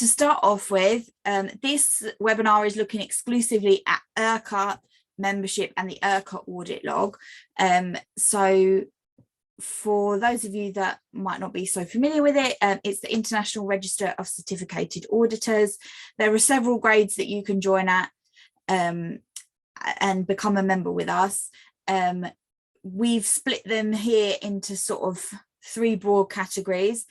to start off with, this webinar is looking exclusively at IRCA membership and the IRCA audit log. So for those of you that might not be so familiar with it, it's the International Register of Certificated Auditors. There are several grades that you can join at and become a member with us. We've split them here into sort of three broad categories.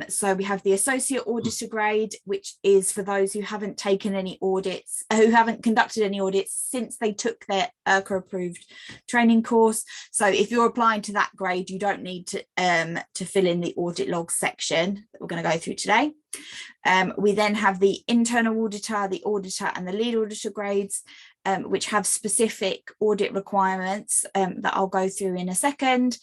So we have the associate auditor grade, which is for those who haven't taken any audits, who haven't conducted any audits since they took their IRCA approved training course. So if you're applying to that grade, you don't need to fill in the audit log section that we're going to go through today. We then have the internal auditor, the auditor and the lead auditor grades, which have specific audit requirements that I'll go through in a second.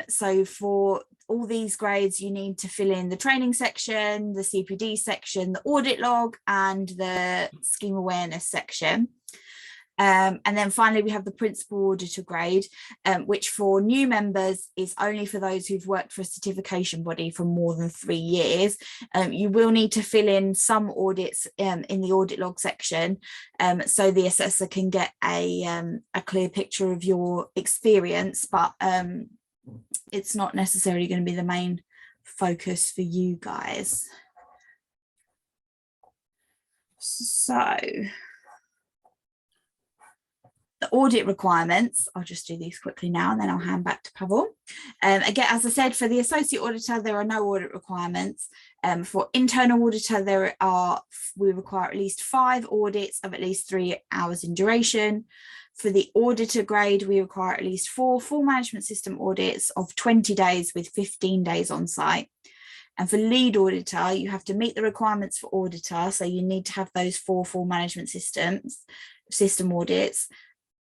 So for all these grades, you need to fill in the training section, the CPD section, the audit log, and the scheme awareness section. And then finally, we have the principal auditor grade, which for new members is only for those who've worked for a certification body for more than 3 years. You will need to fill in some audits in the audit log section, so the assessor can get a clear picture of your experience, but it's not necessarily going to be the main focus for you guys. So the audit requirements, I'll just do these quickly now and then I'll hand back to Pavel. Again, as I said, for the associate auditor, there are no audit requirements. For internal auditor, we require at least 5 audits of at least 3 hours in duration. For the auditor grade, we require at least 4 full management system audits of 20 days with 15 days on site. And for lead auditor, you have to meet the requirements for auditor. So you need to have those 4 full management system audits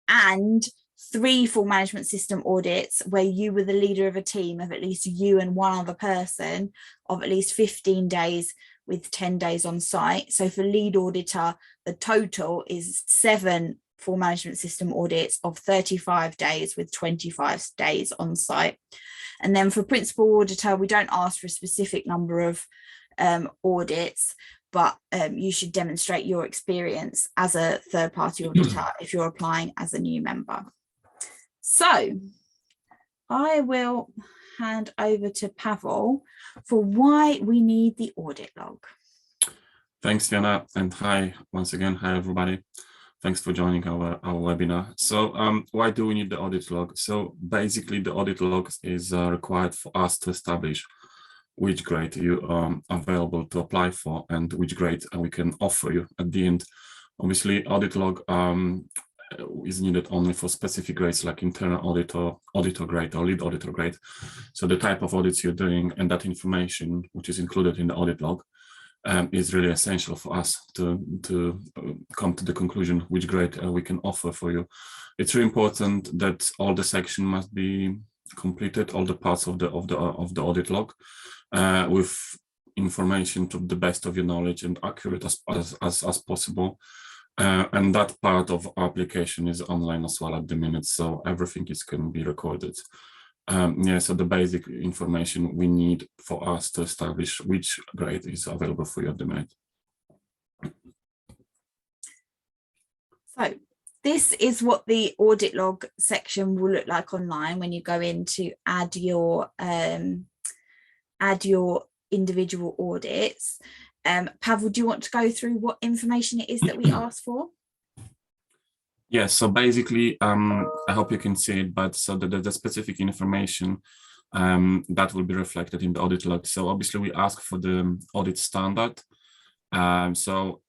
and 3 full management system audits where you were the leader of a team of at least you and one other person of at least 15 days with 10 days on site. So for lead auditor, the total is 7 full management system audits of 35 days with 25 days on site. And then for principal auditor, we don't ask for a specific number of audits, but you should demonstrate your experience as a third-party auditor if you're applying as a new member. So I will hand over to Pavel for why we need the audit log. Thanks, Fiona, and hi once again. Hi, everybody. Thanks for joining our webinar. So why do we need the audit log? So basically, the audit log is required for us to establish which grade you are available to apply for and which grade we can offer you at the end. Obviously, audit log is needed only for specific grades like internal auditor grade or lead auditor grade. So the type of audits you're doing and that information, which is included in the audit log, is really essential for us to come to the conclusion which grade we can offer for you. It's really important that all the section must be completed, all the parts of the audit log with information to the best of your knowledge and accurate as possible. And that part of our application is online as well at the minute, so everything can be recorded. So the basic information we need for us to establish which grade is available for you at the minute. So this is what the audit log section will look like online when you go in to add your individual audits. Pavel, do you want to go through what information it is that we ask for? Yes, so basically, I hope you can see it, but so the specific information that will be reflected in the audit log. So obviously we ask for the audit standard. So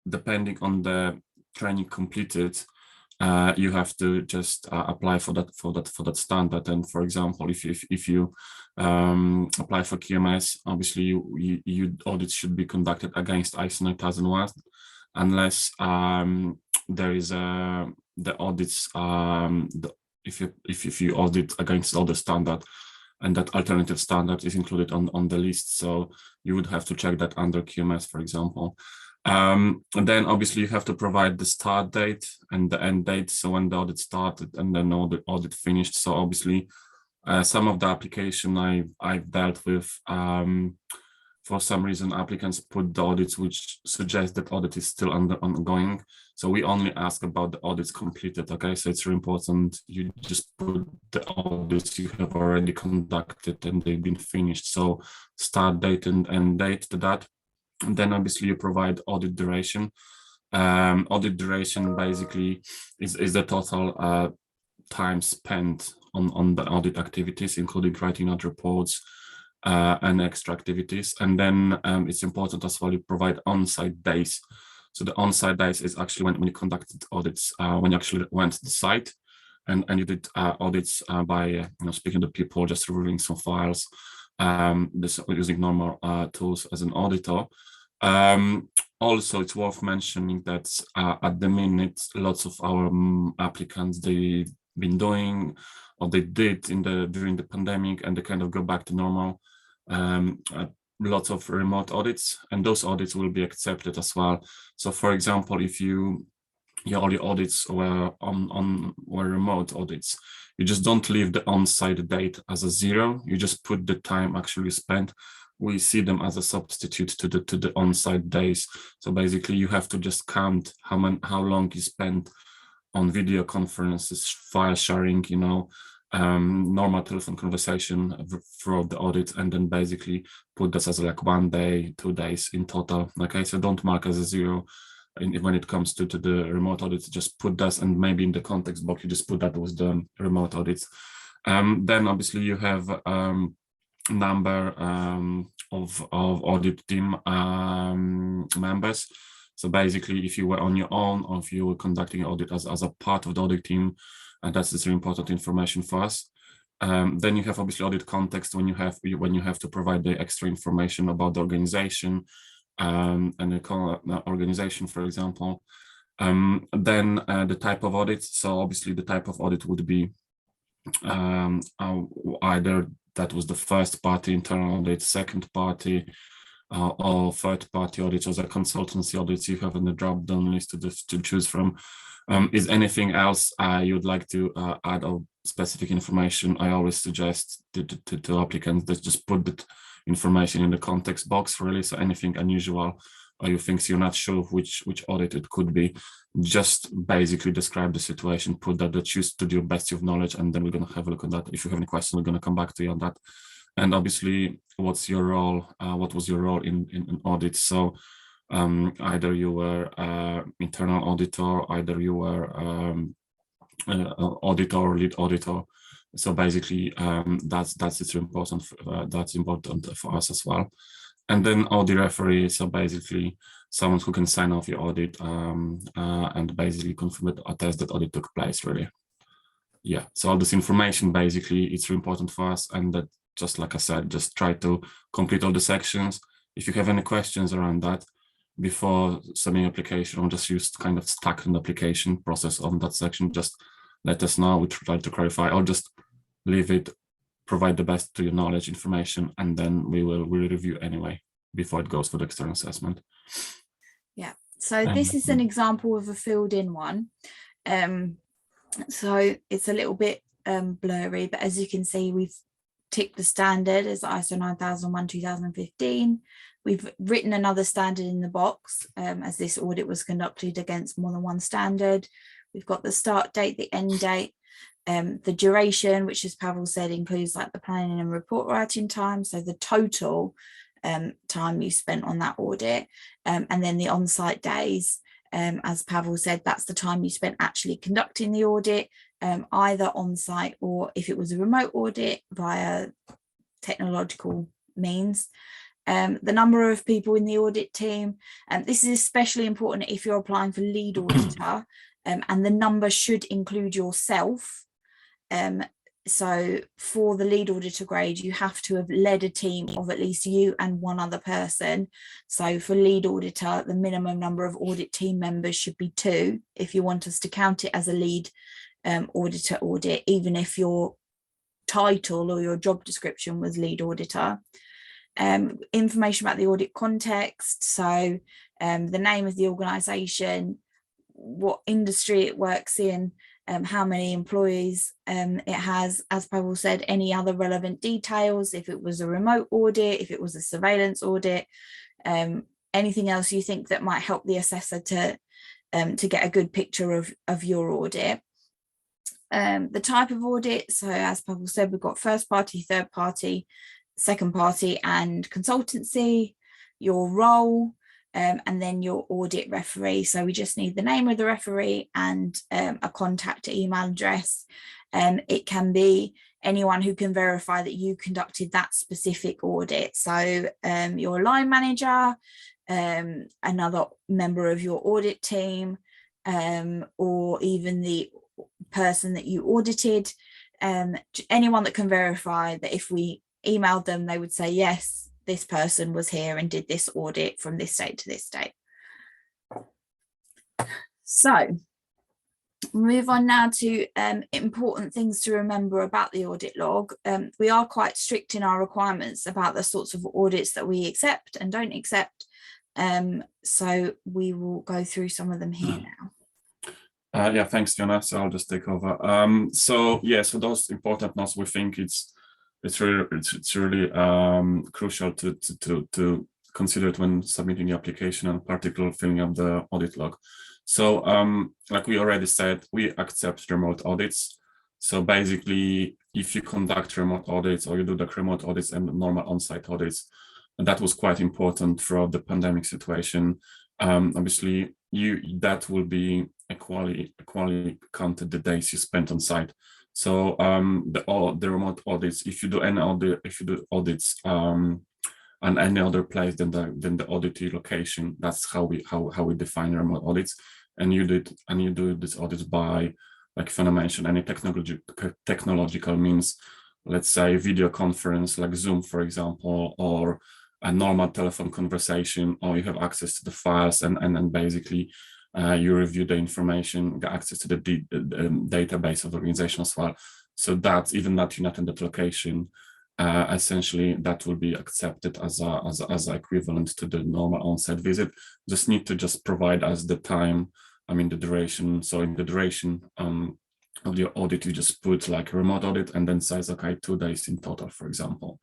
depending on the training completed, you have to just apply for that standard. And for example, if you apply for QMS, obviously you audits should be conducted against ISO 9001, unless there is the audits if you audit against other standard and that alternative standard is included on the list, so you would have to check that under QMS, for example. And then obviously you have to provide the start date and the end date, so when the audit started and then the audit finished. So obviously some of the application I've dealt with for some reason applicants put the audits which suggest that audit is still ongoing. So we only ask about the audits completed. Okay, so it's really important you just put the audits you have already conducted and they've been finished. So start date and end date to that. And then obviously you provide audit duration. Audit duration basically is the total time spent on the audit activities, including writing out reports and extra activities. And then it's important as well you provide on-site days. So the on-site days is actually when you conducted audits, when you actually went to the site and you did audits by speaking to people, just reviewing some files, this using normal tools as an auditor. Also, it's worth mentioning that at the minute, lots of our applicants, they've been doing or they did during the pandemic, and they kind of go back to normal. Lots of remote audits, and those audits will be accepted as well. So, for example, if all your audits were were remote audits, you just don't leave the on-site date as a 0. You just put the time actually spent. We see them as a substitute to the on-site days. So basically, you have to just count how long you spent on video conferences, file sharing, normal telephone conversation throughout the audit, and then basically put this as like 1 day, 2 days in total. Okay, so don't mark as a 0. And when it comes to the remote audits, just put that, and maybe in the context box, you just put that with the remote audits. Then obviously you have number of audit team members. So basically, if you were on your own or if you were conducting audit as a part of the audit team, and that's really important information for us. Then you have obviously audit context when you have to provide the extra information about the organization and the organization, for example. Then the type of audit. So obviously the type of audit would be either that was the first party internal audit, second party, or third party audits, or the consultancy audits you have in the drop down list to choose from. Is anything else you'd like to add or specific information? I always suggest to applicants that just put the information in the context box, really. So anything unusual or you think you're not sure which audit it could be, just basically describe the situation, put that, choose to your best of knowledge, and then we're going to have a look at that. If you have any questions, we're going to come back to you on that. And obviously, what's your role? What was your role in audit? So either you were internal auditor, either you were auditor or lead auditor. So basically, that's important. That's important for us as well. And then audit referee. So basically, someone who can sign off your audit and basically confirm it, attest that audit took place. Really, yeah. So all this information basically it's really important for us, and that just like I said, just try to complete all the sections. If you have any questions around that before submitting application, or just use kind of stuck in the application process on that section, just let us know. We try to clarify, or just leave it, provide the best to your knowledge information, and then we'll review anyway before it goes for the external assessment. Yeah, so this is an example of a filled in one. So it's a little bit blurry, but as you can see, we've ticked the standard as ISO 9001 2015. We've written another standard in the box as this audit was conducted against more than one standard. We've got the start date, the end date, the duration, which as Pavel said, includes like the planning and report writing time. So the total time you spent on that audit, and then the on-site days. As Pavel said, that's the time you spent actually conducting the audit, either on-site or if it was a remote audit via technological means. The number of people in the audit team, this is especially important if you're applying for lead auditor, and the number should include yourself. So for the lead auditor grade, you have to have led a team of at least you and one other person. So for lead auditor, the minimum number of audit team members should be 2 if you want us to count it as a lead auditor audit, even if your title or your job description was lead auditor. Information about the audit context, so the name of the organisation, what industry it works in, how many employees it has, as Pavel said, any other relevant details, if it was a remote audit, if it was a surveillance audit, anything else you think that might help the assessor to get a good picture of your audit. The type of audit, so as Pavel said, we've got first party, third party, second party and consultancy, your role, and then your audit referee. So we just need the name of the referee and a contact email address. It can be anyone who can verify that you conducted that specific audit. So your line manager, another member of your audit team, or even the person that you audited, anyone that can verify that if we emailed them, they would say, yes, this person was here and did this audit from this date to this date. So move on now to important things to remember about the audit log. We are quite strict in our requirements about the sorts of audits that we accept and don't accept. So we will go through some of them here now. Yeah, thanks, Fiona. So I'll just take over. So those important notes, we think it's really crucial to consider it when submitting the application, and particularly filling up the audit log. So like we already said, we accept remote audits. So basically, if you conduct remote audits or you do the remote audits and normal on-site audits, and that was quite important throughout the pandemic situation. Obviously, that will be equally counted the days you spent on site. So the remote audits, if you do any audits on any other place than the auditee location, that's how we define remote audits. And you do this audits by, like Fiona mentioned, any technological means, let's say video conference like Zoom, for example, or a normal telephone conversation, or you have access to the files and then basically you review the information, get access to the database of the organization as well. So that even that you're not in that location, essentially that will be accepted as a equivalent to the normal on-site visit. Just need to provide us the time, the duration. So in the duration of your audit, you just put like a remote audit and then says, okay, 2 days in total, for example.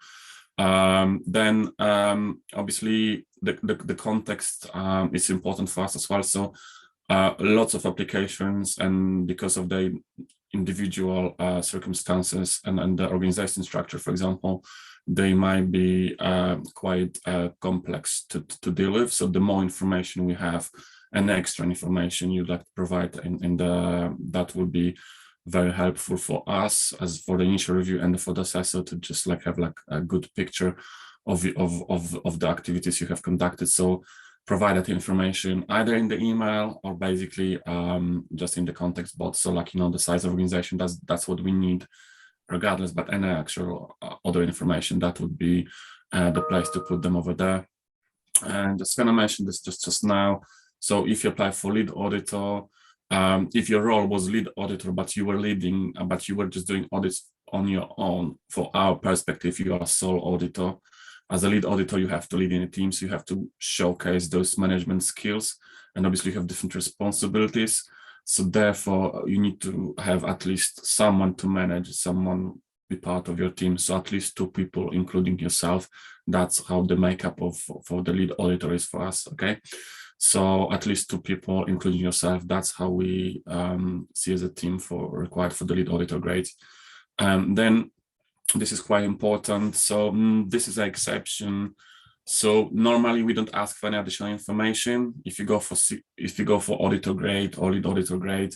Then obviously the context is important for us as well. So lots of applications, and because of the individual circumstances and the organization structure, for example, they might be quite complex to deal with. So the more information we have and extra information you'd like to provide that will be very helpful for us as for the initial review and for the assessor to just like have like a good picture of the activities you have conducted. So provide that information either in the email or basically just in the context box. So like, the size of organization, that's what we need regardless, but any actual other information, that would be the place to put them over there. And just gonna mention this just now. So if you apply for lead auditor, if your role was lead auditor, but you were just doing audits on your own, for our perspective, you are a sole auditor. As a lead auditor, you have to lead in a team, so you have to showcase those management skills, and obviously you have different responsibilities. So therefore, you need to have at least someone to manage, someone be part of your team. So at least 2 people, including yourself. That's how the makeup for the lead auditor is for us. Okay. So at least 2 people, including yourself, that's how we see as a team required for the lead auditor grade. Then this is quite important. So this is an exception. So normally we don't ask for any additional information. If you go for auditor grade or lead auditor grade,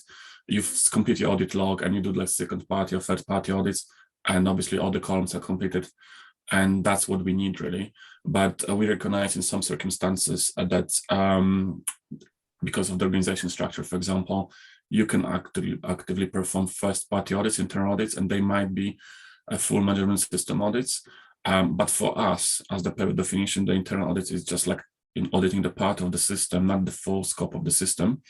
you complete your audit log and you do like second party or third party audits, and obviously all the columns are completed. And that's what we need really. But we recognize in some circumstances that because of the organization structure, for example, you can actively perform first party audits, internal audits, and they might be a full management system audits. But for us, as the per definition, the internal audit is just like in auditing the part of the system, not the full scope of the system.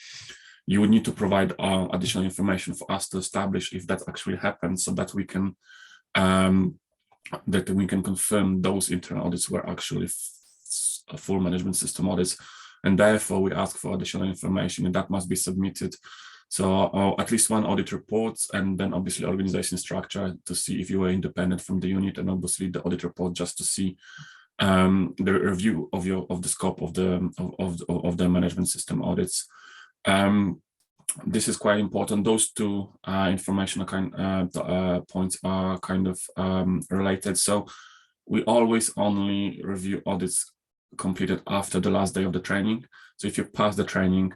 You would need to provide additional information for us to establish if that actually happened, so that we can confirm those internal audits were actually full management system audits, and therefore we ask for additional information, and that must be submitted So or at least one audit report, and then obviously organization structure to see if you were independent from the unit, and obviously the audit report just to see the review of the scope of the management system audits. This is quite important. Those two information points are kind of related. So we always only review audits completed after the last day of the training. So if you pass the training,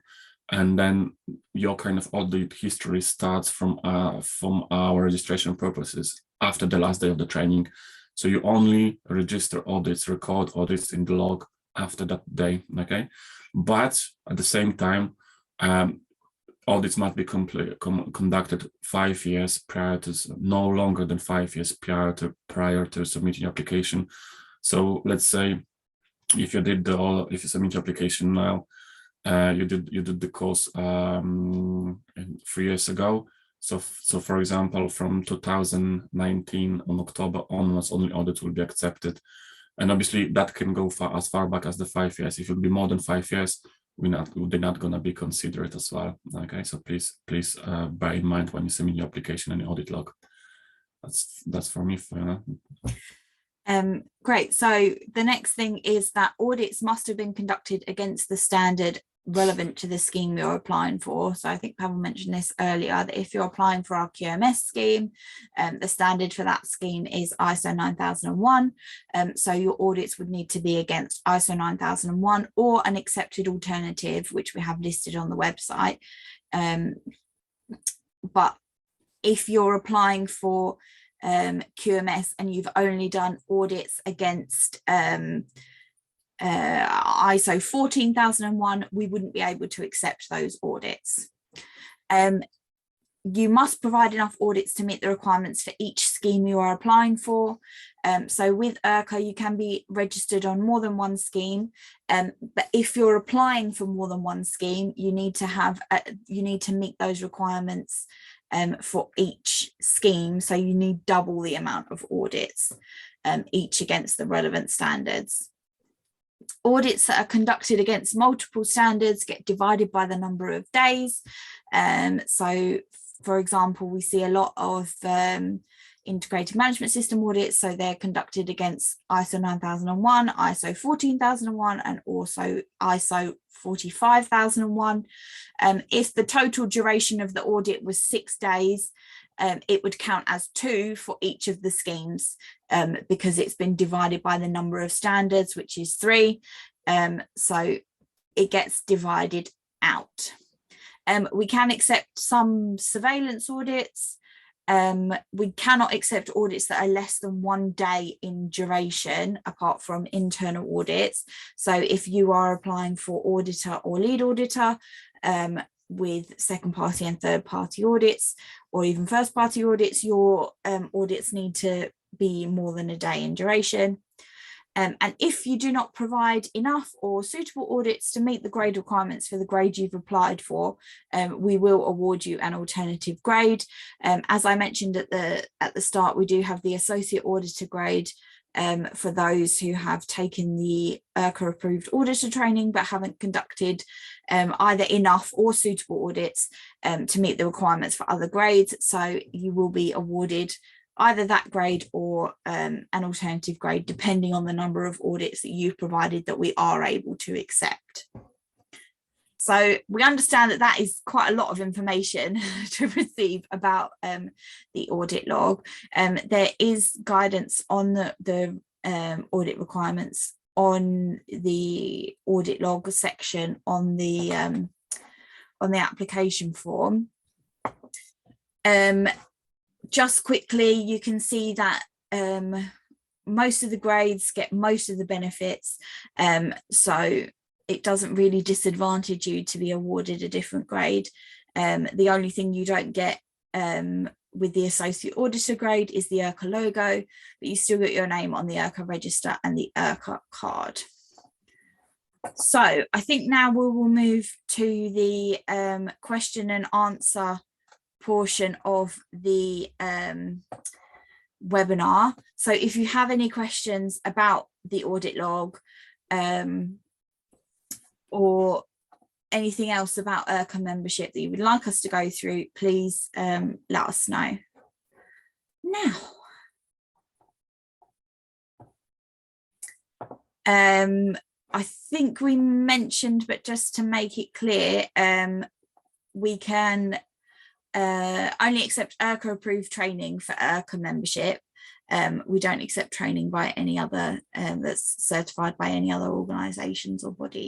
and then your kind of audit history starts from our registration purposes after the last day of the training. So you only register audits, record audits in the log after that day, okay? But at the same time, audits must be conducted 5 years prior to, no longer than 5 years prior to submitting your application. So let's say if you submit your application now, you did the course 3 years ago. So for example, from 2019 on October onwards, only audit will be accepted. And obviously that can go as far back as the 5 years. If it will be more than 5 years, they're not going to be considered as well. Okay, so please bear in mind when you submit your application and your audit log. That's for me, Fiona. Great. So the next thing is that audits must have been conducted against the standard relevant to the scheme you're applying for. So I think Pavel mentioned this earlier, that if you're applying for our QMS scheme, the standard for that scheme is ISO 9001. So your audits would need to be against ISO 9001 or an accepted alternative, which we have listed on the website. But if you're applying for QMS and you've only done audits against ISO 14001, we wouldn't be able to accept those audits. You must provide enough audits to meet the requirements for each scheme you are applying for. So with IRCA, you can be registered on more than one scheme, but if you're applying for more than one scheme, you need to meet those requirements for each scheme. So you need double the amount of audits, each against the relevant standards. Audits that are conducted against multiple standards get divided by the number of days. So, for example, we see a lot of integrated management system audits. So they're conducted against ISO 9001, ISO 14001, and also ISO 45001. If the total duration of the audit was 6 days, it would count as 2 for each of the schemes, because it's been divided by the number of standards, which is 3. So it gets divided out. We can accept some surveillance audits. We cannot accept audits that are less than 1 day in duration, apart from internal audits. So if you are applying for auditor or lead auditor, with second party and third party audits, or even first party audits, your audits need to be more than a day in duration. And if you do not provide enough or suitable audits to meet the grade requirements for the grade you've applied for, we will award you an alternative grade. As I mentioned at the start, we do have the associate auditor grade for those who have taken the IRCA approved auditor training but haven't conducted either enough or suitable audits to meet the requirements for other grades. So you will be awarded either that grade or an alternative grade, depending on the number of audits that you've provided that we are able to accept. So we understand that that is quite a lot of information to receive about the audit log. There is guidance on the audit requirements on the audit log section on the application form. Just quickly, you can see that most of the grades get most of the benefits. So it doesn't really disadvantage you to be awarded a different grade. The only thing you don't get with the associate auditor grade is the IRCA logo, but you still get your name on the IRCA register and the IRCA card. So I think now we will move to the question and answer portion of the webinar. So if you have any questions about the audit log, or anything else about IRCA membership that you would like us to go through, please let us know. Now, I think we mentioned, but just to make it clear, we can only accept IRCA approved training for IRCA membership. We don't accept training by any other that's certified by any other organisations or bodies.